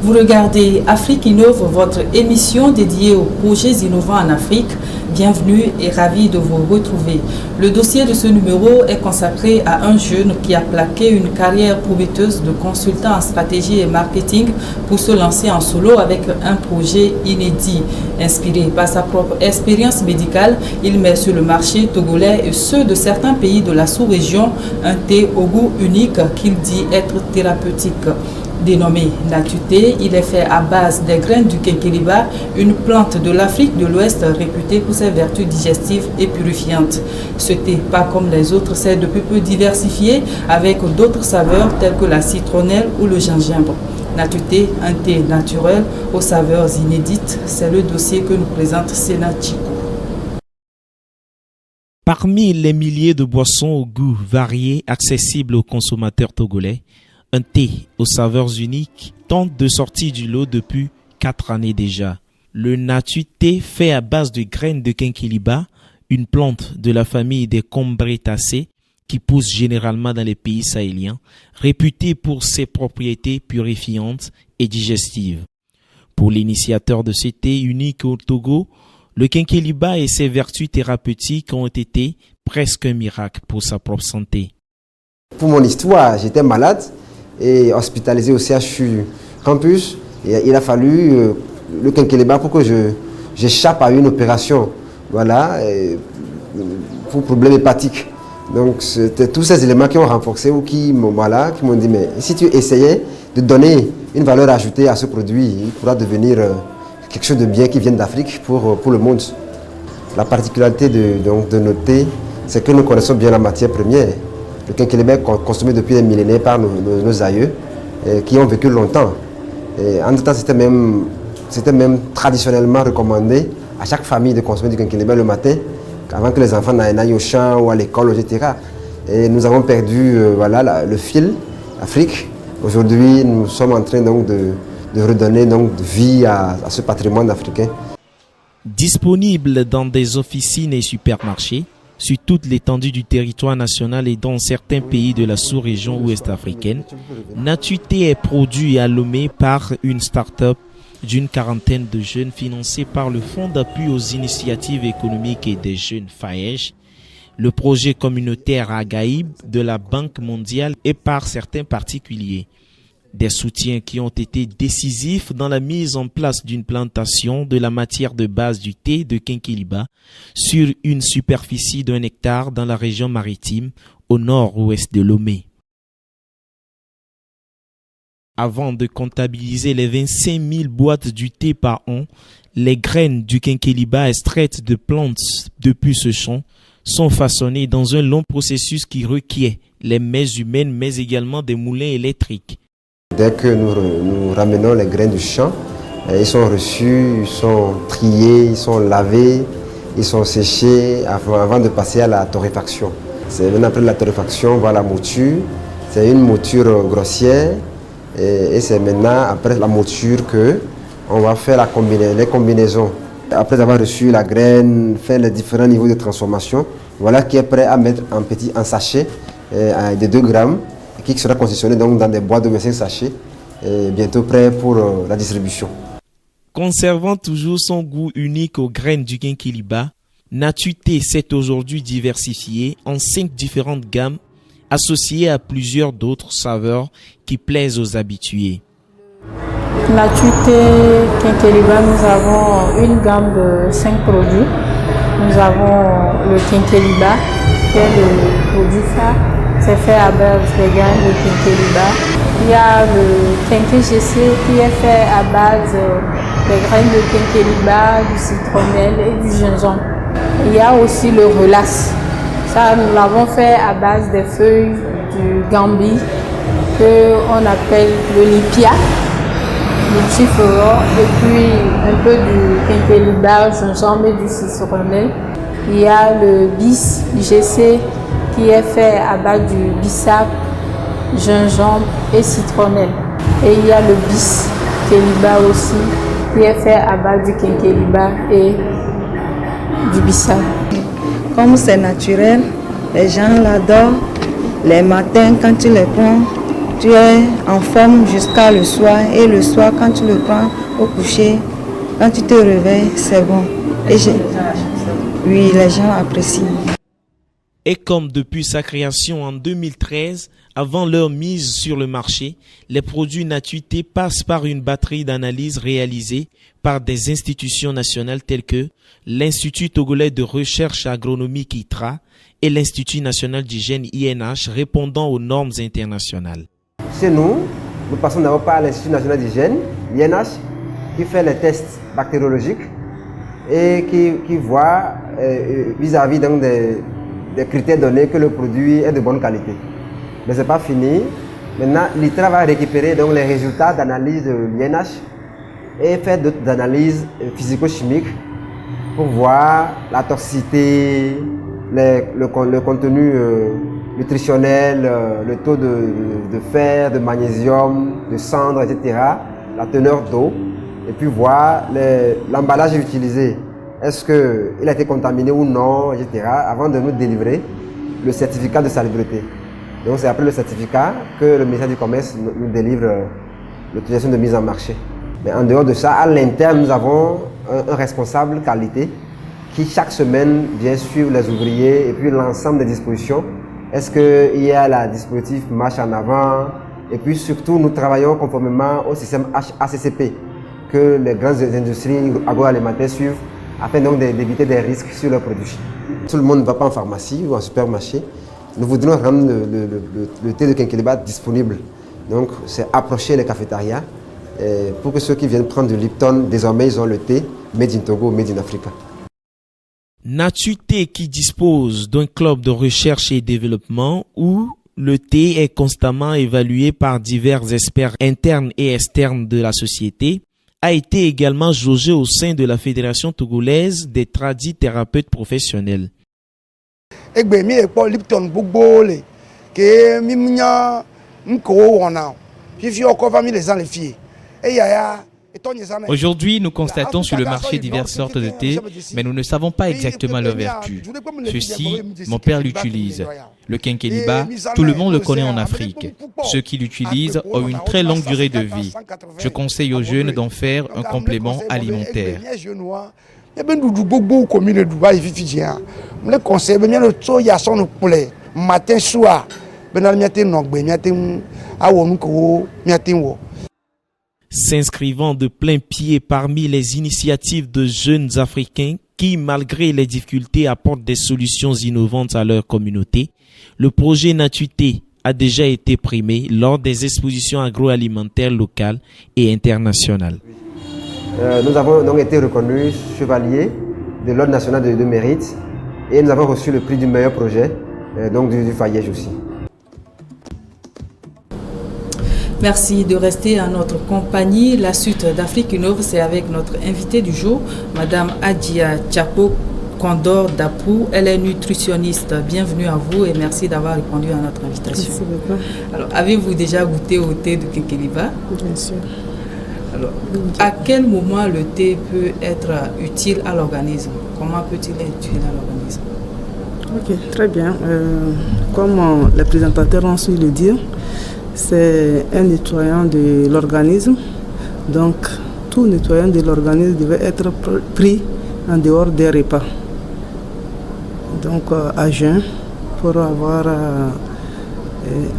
Vous regardez Afrique Innove, votre émission dédiée aux projets innovants en Afrique. Bienvenue et ravi de vous retrouver. Le dossier de ce numéro est consacré à un jeune qui a plaqué une carrière prometteuse de consultant en stratégie et marketing pour se lancer en solo avec un projet inédit. Inspiré par sa propre expérience médicale, il met sur le marché togolais et ceux de certains pays de la sous-région un thé au goût unique qu'il dit être thérapeutique. Dénommé Natuté, il est fait à base des graines du quinqueliba, une plante de l'Afrique de l'Ouest réputée pour ses vertus digestives et purifiantes. Ce thé, pas comme les autres, s'est depuis peu diversifié avec d'autres saveurs telles que la citronnelle ou le gingembre. Natuté, un thé naturel aux saveurs inédites, c'est le dossier que nous présente Sénat Chico. Parmi les milliers de boissons au goût variés accessibles aux consommateurs togolais, un thé aux saveurs uniques tente de sortir du lot depuis 4 années déjà. Le Natuté, fait à base de graines de quinqueliba, une plante de la famille des Combretacées qui pousse généralement dans les pays sahéliens, réputée pour ses propriétés purifiantes et digestives. Pour l'initiateur de ce thé unique au Togo, le quinqueliba et ses vertus thérapeutiques ont été presque un miracle pour sa propre santé. Pour mon histoire, j'étais malade et hospitalisé au CHU Campus. Et il a fallu le quinqueliba pour que j'échappe à une opération, voilà, pour problème hépatique. Donc c'était tous ces éléments qui ont renforcé ou qui m'ont dit mais si tu essayais de donner une valeur ajoutée à ce produit, il pourra devenir quelque chose de bien qui vient d'Afrique pour le monde. La particularité de nos thés, c'est que nous connaissons bien la matière première. Le quinqueliba est consommé depuis des millénaires par nos aïeux qui ont vécu longtemps. Et en tout temps, c'était même traditionnellement recommandé à chaque famille de consommer du quinqueliba le matin, avant que les enfants n'aillent au champ ou à l'école, etc. Et nous avons perdu le fil Afrique. Aujourd'hui, nous sommes en train donc, de redonner donc, de vie à ce patrimoine africain. Disponible dans des officines et supermarchés, sur toute l'étendue du territoire national et dans certains pays de la sous-région ouest-africaine, Natuté est produit et allumé par une start-up d'une quarantaine de jeunes financés par le Fonds d'appui aux initiatives économiques et des jeunes FAEJ, le projet communautaire Agaïb de la Banque mondiale et par certains particuliers. Des soutiens qui ont été décisifs dans la mise en place d'une plantation de la matière de base du thé de quinqueliba sur une superficie d'1 hectare dans la région maritime au nord-ouest de Lomé. Avant de comptabiliser les 25 000 boîtes du thé par an, les graines du quinqueliba extraites de plantes depuis ce champ sont façonnées dans un long processus qui requiert les mains humaines mais également des moulins électriques. Dès que nous ramenons les graines du champ, ils sont reçus, ils sont triés, ils sont lavés, ils sont séchés avant de passer à la torréfaction. C'est après la torréfaction, on va à la mouture. C'est une mouture grossière et c'est maintenant après la mouture qu'on va faire les combinaisons. Après avoir reçu la graine, faire les différents niveaux de transformation, voilà qui est prêt à mettre en sachet de 2 grammes. Qui sera conditionné donc dans des boîtes de 25 sachets et bientôt prêt pour la distribution. Conservant toujours son goût unique aux graines du quinqueliba, Natuté s'est aujourd'hui diversifié en 5 différentes gammes associées à plusieurs d'autres saveurs qui plaisent aux habitués. Natuté quinqueliba, nous avons une gamme de 5 produits. Nous avons le quinqueliba qui est le produit phare. C'est fait à base de graines de quinqueliba. Il y a le quinquegc qui est fait à base des graines de quinqueliba, du citronnelle et du gingembre. Il y a aussi le relax. Ça, nous l'avons fait à base des feuilles du gambi qu'on appelle le lipia, le chifferon, et puis un peu du quinqueliba, gingembre et du citronnelle. Il y a le bis GC qui est fait à base du bissap, gingembre et citronnelle. Et il y a le bis quinqueliba aussi, qui est fait à base du quinqueliba et du bissap. Comme c'est naturel, les gens l'adorent. Les matins, quand tu les prends, tu es en forme jusqu'à le soir. Et le soir, quand tu le prends au coucher, quand tu te réveilles, c'est bon. Oui, les gens apprécient. Et comme depuis sa création en 2013, avant leur mise sur le marché, les produits Natu-Thé passent par une batterie d'analyses réalisées par des institutions nationales telles que l'Institut togolais de recherche agronomique ITRA et l'Institut national d'hygiène INH répondant aux normes internationales. Chez nous, nous passons d'abord par l'Institut national d'hygiène, l'INH, qui fait les tests bactériologiques et qui voit vis-à-vis des critères donnés que le produit est de bonne qualité. Mais ce n'est pas fini. Maintenant, l'ITRA va récupérer donc les résultats d'analyse de l'INH et faire d'autres analyses physico-chimiques pour voir la toxicité, le contenu nutritionnel, le taux de fer, de magnésium, de cendre, etc., la teneur d'eau, et puis voir l'emballage utilisé. Est-ce qu'il a été contaminé ou non, etc., avant de nous délivrer le certificat de salubrité. Donc c'est après le certificat que le ministère du Commerce nous délivre l'autorisation de mise en marché. Mais en dehors de ça, à l'interne, nous avons un responsable qualité qui chaque semaine vient suivre les ouvriers et puis l'ensemble des dispositions. Est-ce qu'il y a la dispositif marche en avant? Et puis surtout, nous travaillons conformément au système HACCP que les grandes industries agroalimentaires suivent afin donc d'éviter des risques sur leurs produits. Tout le monde ne va pas en pharmacie ou en supermarché. Nous voudrions rendre le thé de Kenkeliba disponible. Donc, c'est approcher les cafétérias pour que ceux qui viennent prendre du Lipton, désormais, ils ont le thé Made in Togo, Made in Africa. Natu-Thé qui dispose d'un club de recherche et développement où le thé est constamment évalué par divers experts internes et externes de la société, a été également jaugé au sein de la Fédération togolaise des tradithérapeutes professionnels. Aujourd'hui, nous constatons sur le marché diverses sortes de thé, mais nous ne savons pas exactement leurs vertus. Ceci, mon père l'utilise. Le Kenkeliba, tout le monde le connaît en Afrique. Ceux qui l'utilisent ont une très longue durée de vie. Je conseille aux jeunes d'en faire un complément alimentaire. S'inscrivant de plein pied parmi les initiatives de jeunes Africains qui, malgré les difficultés, apportent des solutions innovantes à leur communauté, le projet Natu-Thé a déjà été primé lors des expositions agroalimentaires locales et internationales. Nous avons donc été reconnus chevaliers de l'Ordre national de mérite et nous avons reçu le prix du meilleur projet donc du Fayège aussi. Merci de rester à notre compagnie. La suite d'Afrique Innove, c'est avec notre invitée du jour, Madame Adjia Tchapo Condor Dapou. Elle est nutritionniste. Bienvenue à vous et merci d'avoir répondu à notre invitation. Merci beaucoup. Alors, avez-vous déjà goûté au thé de Kenkeliba? Bien sûr. Alors, à quel moment le thé peut être utile à l'organisme? Comment peut-il être utile à l'organisme? Ok, très bien. Comme les présentateurs ont su le dire, c'est un nettoyant de l'organisme. Donc, tout nettoyant de l'organisme devait être pris en dehors des repas. Donc, à jeun, pour avoir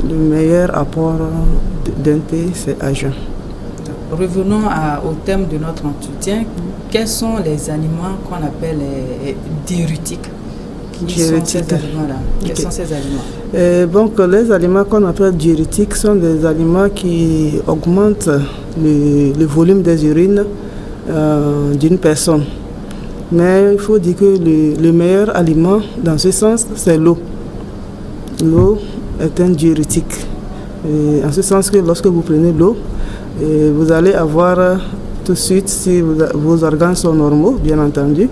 le meilleur apport d'un thé, c'est à jeun. Revenons au thème de notre entretien. Quels sont les aliments qu'on appelle les diurétiques? Quels sont ces aliments? Donc, les aliments qu'on appelle diurétiques sont des aliments qui augmentent le volume des urines d'une personne. Mais il faut dire que le meilleur aliment dans ce sens, c'est l'eau. L'eau est un diurétique. En ce sens que lorsque vous prenez l'eau, vous allez avoir tout de suite, si vos organes sont normaux, bien entendu,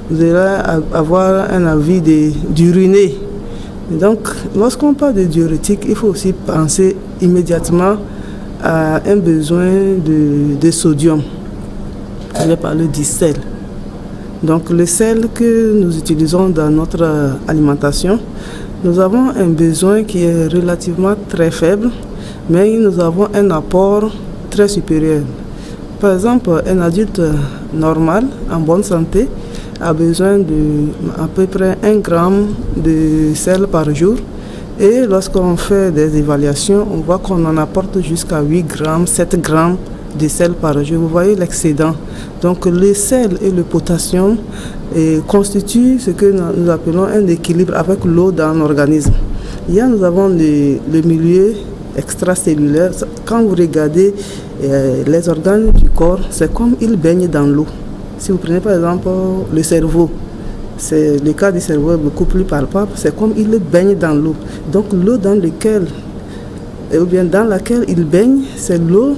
vous allez avoir un avis d'uriner. Donc, lorsqu'on parle de diurétique, il faut aussi penser immédiatement à un besoin de sodium. Je vais parler du sel. Donc, le sel que nous utilisons dans notre alimentation, nous avons un besoin qui est relativement très faible, mais nous avons un apport très supérieur. Par exemple, un adulte normal, en bonne santé, a besoin de à peu près 1 gramme de sel par jour. Et lorsqu'on fait des évaluations, on voit qu'on en apporte jusqu'à 8 grammes, 7 grammes de sel par jour. Vous voyez l'excédent. Donc le sel et le potassium constituent ce que nous appelons un équilibre avec l'eau dans l'organisme. Nous avons le milieu extracellulaire. Quand vous regardez les organes du corps, c'est comme ils baignent dans l'eau. Si vous prenez par exemple le cerveau, c'est le cas du cerveau est beaucoup plus palpable, c'est comme il baigne dans l'eau. Donc l'eau dans laquelle il baigne, c'est l'eau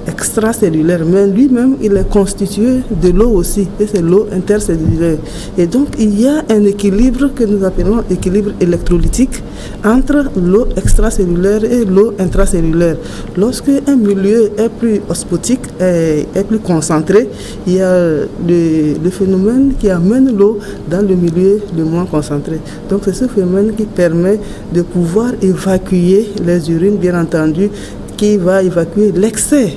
extracellulaire, mais lui-même il est constitué de l'eau aussi, et c'est l'eau intercellulaire. Et donc il y a un équilibre que nous appelons équilibre électrolytique entre l'eau extracellulaire et l'eau intracellulaire. Lorsque un milieu est plus osmotique, est plus concentré, il y a le phénomène qui amène l'eau dans le milieu le moins concentré. Donc c'est ce phénomène qui permet de pouvoir évacuer les urines, bien entendu, qui va évacuer l'excès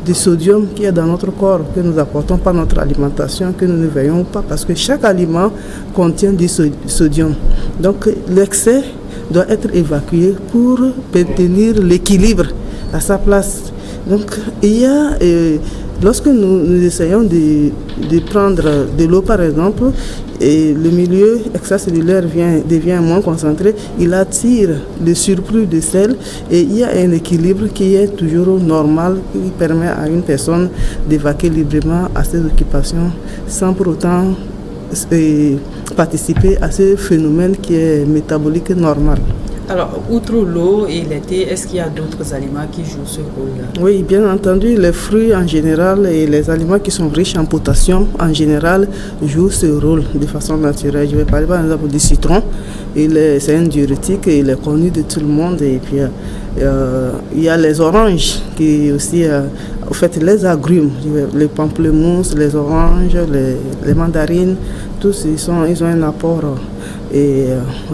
de sodium qui est dans notre corps, que nous apportons par notre alimentation, que nous ne veillons pas, parce que chaque aliment contient du sodium. Donc l'excès doit être évacué pour maintenir l'équilibre à sa place. Donc il y a, lorsque nous essayons de prendre de l'eau par exemple, et le milieu extracellulaire devient moins concentré, il attire le surplus de sel et il y a un équilibre qui est toujours normal, qui permet à une personne d'évacuer librement à ses occupations sans pour autant participer à ce phénomène qui est métabolique normal. Alors, outre l'eau et le thé, est-ce qu'il y a d'autres aliments qui jouent ce rôle-là? Oui, bien entendu, les fruits en général et les aliments qui sont riches en potassium en général jouent ce rôle de façon naturelle. Je vais parler par exemple du citron. C'est un diurétique et il est connu de tout le monde. Et puis, il y a les oranges qui aussi, en fait, les agrumes, les pamplemousses, les oranges, les mandarines, tous ils ont un apport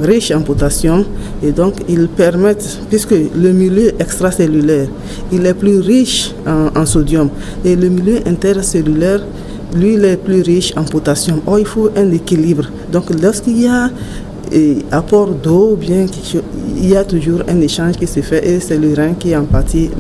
riche en potassium et donc ils permettent, puisque le milieu extracellulaire il est plus riche en sodium et le milieu intercellulaire lui il est plus riche en potassium. Or il faut un équilibre. Donc lorsqu'il y a apport d'eau, bien il y a toujours un échange qui se fait et c'est le rein qui en pâtit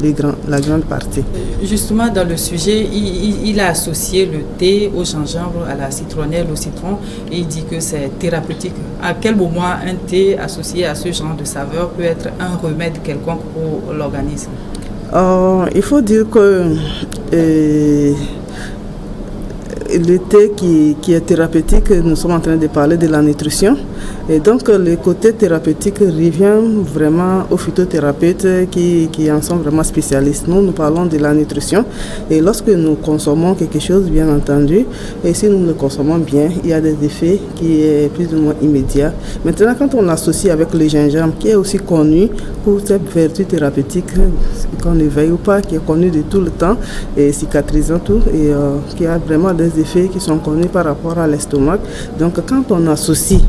la grande partie. Justement, dans le sujet, il a associé le thé au gingembre, à la citronnelle, au citron, et il dit que c'est thérapeutique. À quel moment un thé associé à ce genre de saveur peut être un remède quelconque pour l'organisme? Il faut dire que le thé qui est thérapeutique, nous sommes en train de parler de la nutrition. Et donc le côté thérapeutique revient vraiment aux phytothérapeutes qui en sont vraiment spécialistes. Nous parlons de la nutrition et lorsque nous consommons quelque chose, bien entendu, et si nous le consommons bien, il y a des effets qui sont plus ou moins immédiats. Maintenant, quand on l'associe avec le gingembre, qui est aussi connu pour cette vertu thérapeutique, qu'on ne veille ou pas, qui est connu de tout le temps, et cicatrisant tout, et qui a vraiment des effets qui sont connus par rapport à l'estomac. Donc quand on associe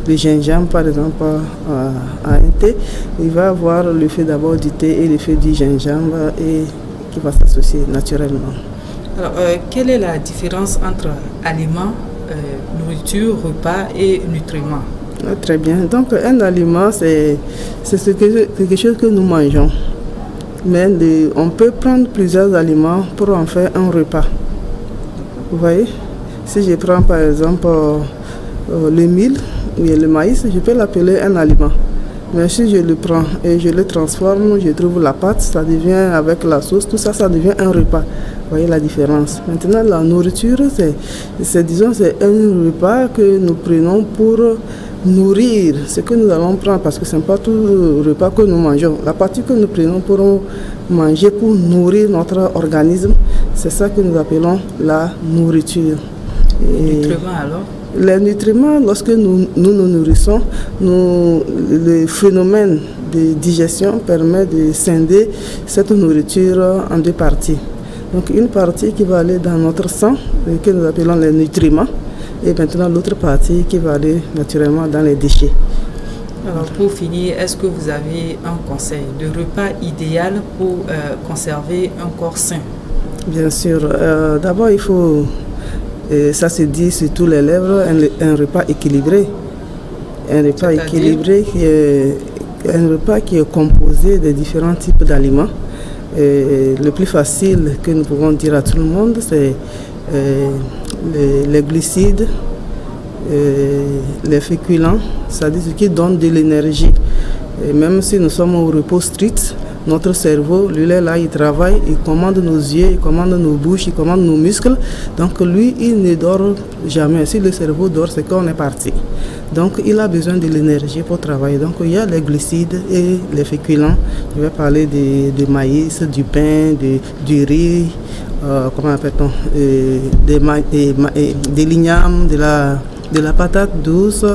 le gingembre par exemple à un thé, il va avoir l'effet d'abord du thé et l'effet du gingembre et qui va s'associer naturellement. Alors, quelle est la différence entre aliments, nourriture, repas et nutriments? Très bien. Donc un aliment c'est quelque chose que nous mangeons. Mais on peut prendre plusieurs aliments pour en faire un repas. Vous voyez, si je prends par exemple le mil ou le maïs, je peux l'appeler un aliment. Mais si je le prends et je le transforme, je trouve la pâte, ça devient avec la sauce, tout ça, ça devient un repas. Vous voyez la différence. Maintenant, la nourriture, c'est un repas que nous prenons pour nourrir ce que nous allons prendre, parce que ce n'est pas tout le repas que nous mangeons. La partie que nous prenons pour manger, pour nourrir notre organisme, c'est ça que nous appelons la nourriture. Les nutriments alors? Les nutriments, lorsque nous nous nourrissons, le phénomène de digestion permet de scinder cette nourriture en deux parties. Donc une partie qui va aller dans notre sang, que nous appelons les nutriments, et maintenant l'autre partie qui va aller naturellement dans les déchets. Alors pour finir, est-ce que vous avez un conseil de repas idéal pour conserver un corps sain? Bien sûr. D'abord, il faut, ça se dit sur tous les lèvres, un repas équilibré. Un repas équilibré un repas qui est composé de différents types d'aliments. Le plus facile que nous pouvons dire à tout le monde, c'est les glucides, les féculents, c'est-à-dire ce qui donne de l'énergie. Et même si nous sommes au repos strict, notre cerveau, lui, là, il travaille, il commande nos yeux, il commande nos bouches, il commande nos muscles. Donc lui, il ne dort jamais. Si le cerveau dort, c'est qu'on est parti. Donc il a besoin de l'énergie pour travailler. Donc il y a les glucides et les féculents. Je vais parler de maïs, du pain, du riz, comment appelle-t-on, des lignames, de la patate douce,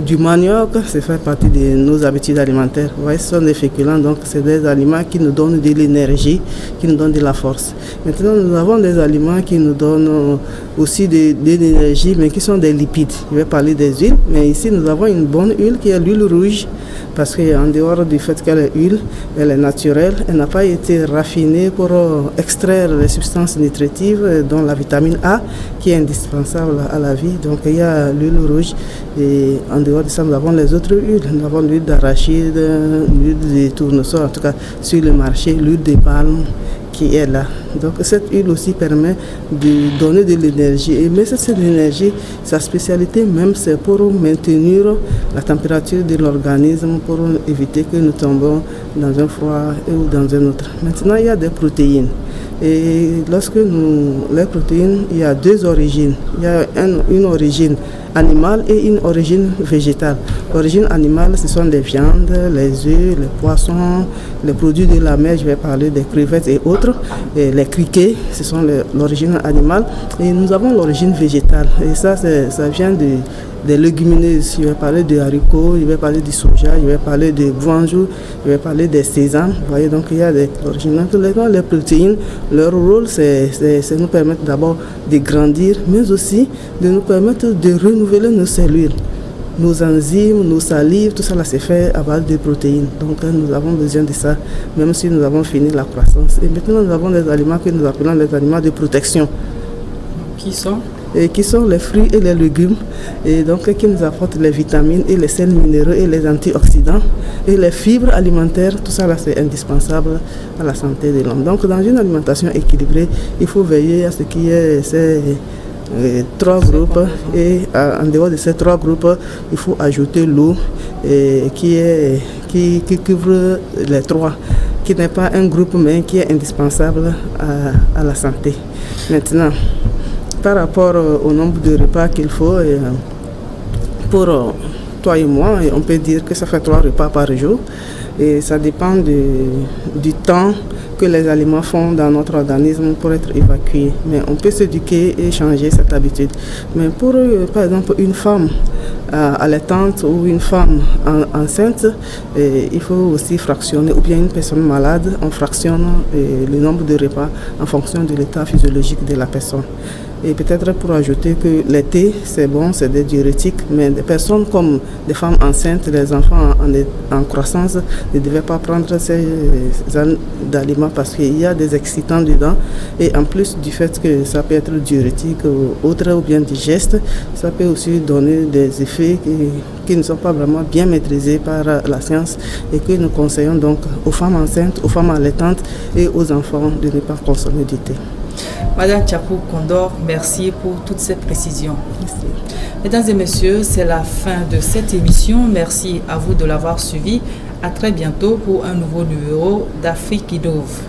du manioc. Ça fait partie de nos habitudes alimentaires. Vous voyez, ce sont des féculents, donc c'est des aliments qui nous donnent de l'énergie, qui nous donnent de la force. Maintenant, nous avons des aliments qui nous donnent aussi de l'énergie, mais qui sont des lipides. Je vais parler des huiles, mais ici nous avons une bonne huile qui est l'huile rouge, parce qu'en dehors du fait qu'elle est huile, elle est naturelle, elle n'a pas été raffinée pour extraire les substances nutritives, dont la vitamine A, qui est indispensable à la vie. Donc il y a l'huile rouge, et en dehors de ça, nous avons les autres huiles. Nous avons l'huile d'arachide, l'huile de tournesol, en tout cas sur le marché, l'huile de palme qui est là. Donc cette huile aussi permet de donner de l'énergie. Mais cette énergie, sa spécialité même, c'est pour maintenir la température de l'organisme, pour éviter que nous tombons dans un froid ou dans un autre. Maintenant, il y a des protéines. Et les protéines, il y a deux origines. Il y a une origine animale et une origine végétale. L'origine animale, ce sont les viandes, les œufs, les poissons, les produits de la mer, je vais parler des crevettes et autres. Et les criquets, ce sont l'origine animale. Et nous avons l'origine végétale. Et ça vient des légumineuses. Je vais parler de haricots, je vais parler du soja, je vais parler de boinjou, je vais parler des sésames. Vous voyez, donc il y a l'origine. Les protéines, leur rôle, c'est nous permettre d'abord de grandir, mais aussi de nous permettre de renouveler nos cellules. Nos enzymes, nos salives, tout ça là c'est fait à base de protéines. Donc nous avons besoin de ça, même si nous avons fini la croissance. Et maintenant nous avons des aliments que nous appelons les aliments de protection. Qui sont les fruits et les légumes, et donc qui nous apportent les vitamines et les sels minéraux et les antioxydants et les fibres alimentaires. Tout ça là c'est indispensable à la santé de l'homme. Donc dans une alimentation équilibrée, il faut veiller à ce qu'il y ait ces trois groupes, et en dehors de ces trois groupes, il faut ajouter l'eau qui couvre les trois, qui n'est pas un groupe mais qui est indispensable à la santé. Maintenant, par rapport au nombre de repas qu'il faut, pour toi et moi, on peut dire que ça fait 3 repas par jour, et ça dépend du temps que les aliments font dans notre organisme pour être évacués. Mais on peut s'éduquer et changer cette habitude. Mais pour, par exemple, une femme allaitante ou une femme enceinte, il faut aussi fractionner, ou bien une personne malade, on fractionne le nombre de repas en fonction de l'état physiologique de la personne. Et peut-être pour ajouter que le thé, c'est bon, c'est des diurétiques, mais des personnes comme des femmes enceintes, les enfants en croissance, ne devaient pas prendre ces aliments parce qu'il y a des excitants dedans. Et en plus du fait que ça peut être diurétique ou autre, ou bien digeste, ça peut aussi donner des effets qui ne sont pas vraiment bien maîtrisés par la science, et que nous conseillons donc aux femmes enceintes, aux femmes allaitantes et aux enfants de ne pas consommer du thé. Madame Tchapou Condor, merci pour toutes ces précisions. Merci. Mesdames et messieurs, c'est la fin de cette émission. Merci à vous de l'avoir suivi. À très bientôt pour un nouveau numéro d'Afrique Innove.